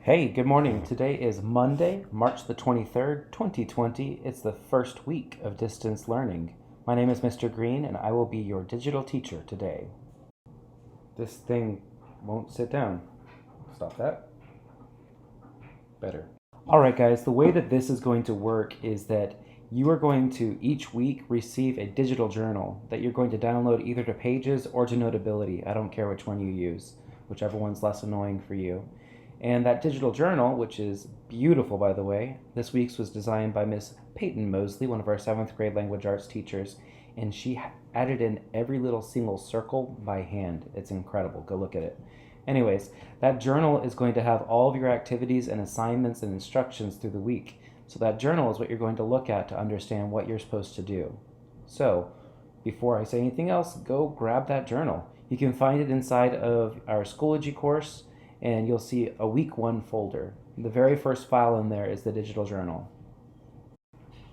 Hey, good morning. Today is Monday, March the 23rd, 2020. It's the first week of distance learning. My name is Mr. Green, and I will be your digital teacher today. This thing won't sit down. Stop that. Better. All right, guys, the way that this is going to work is that you are going to each week receive a digital journal that you're going to download either to Pages or to Notability. I don't care which one you use, whichever one's less annoying for you. And that digital journal, which is beautiful, by the way, this week's was designed by Miss Peyton Mosley, one of our 7th grade language arts teachers, and she added in every little single circle by hand. It's incredible. Go look at it. Anyways, that journal is going to have all of your activities and assignments and instructions through the week. So that journal is what you're going to look at to understand what you're supposed to do. So, before I say anything else, go grab that journal. You can find it inside of our Schoology course, and you'll see a week 1 folder. The very first file in there is the digital journal.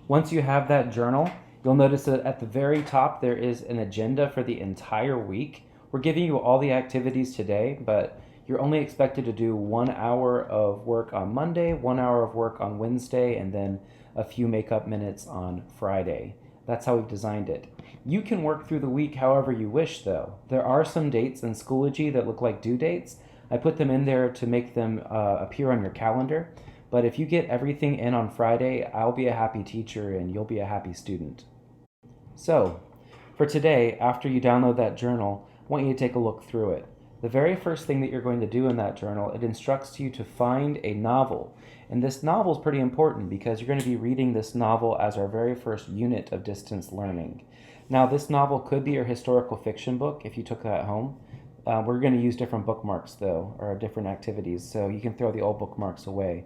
Once you have that journal, you'll notice that at the very top there is an agenda for the entire week. We're giving you all the activities today, but you're only expected to do 1 hour of work on Monday, 1 hour of work on Wednesday, and then a few makeup minutes on Friday. That's how we've designed it. You can work through the week however you wish, though. There are some dates in Schoology that look like due dates. I put them in there to make them appear on your calendar. But if you get everything in on Friday, I'll be a happy teacher and you'll be a happy student. So, for today, after you download that journal, I want you to take a look through it. The very first thing that you're going to do in that journal, it instructs you to find a novel. And this novel is pretty important because you're going to be reading this novel as our very first unit of distance learning. Now, this novel could be your historical fiction book if you took that home. We're going to use different bookmarks, though, or different activities, so you can throw the old bookmarks away.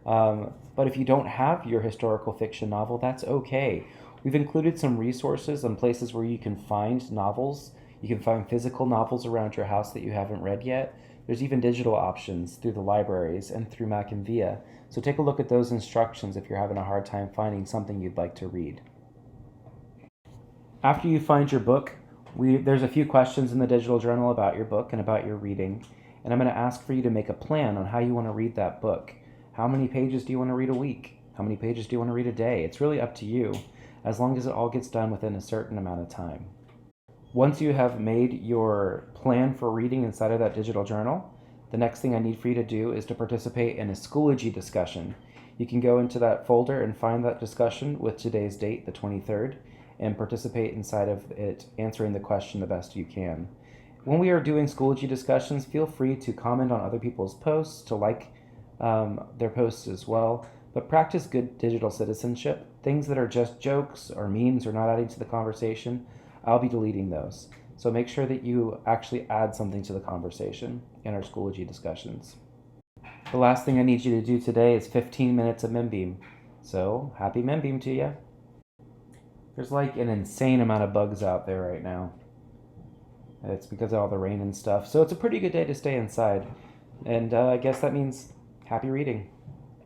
But if you don't have your historical fiction novel, that's okay. We've included some resources and places where you can find novels. You can find physical novels around your house that you haven't read yet. There's even digital options through the libraries and through Mac and Via. So take a look at those instructions if you're having a hard time finding something you'd like to read. After you find your book, there's a few questions in the digital journal about your book and about your reading. And I'm going to ask for you to make a plan on how you want to read that book. How many pages do you want to read a week? How many pages do you want to read a day? It's really up to you, as long as it all gets done within a certain amount of time. Once you have made your plan for reading inside of that digital journal, the next thing I need for you to do is to participate in a Schoology discussion. You can go into that folder and find that discussion with today's date, the 23rd, and participate inside of it, answering the question the best you can. When we are doing Schoology discussions, feel free to comment on other people's posts, to like their posts as well, but practice good digital citizenship. Things that are just jokes or memes or not adding to the conversation, I'll be deleting those. So make sure that you actually add something to the conversation in our Schoology discussions. The last thing I need you to do today is 15 minutes of MemBeam. So happy MemBeam to you. There's like an insane amount of bugs out there right now. It's because of all the rain and stuff. So it's a pretty good day to stay inside. And I guess that means happy reading.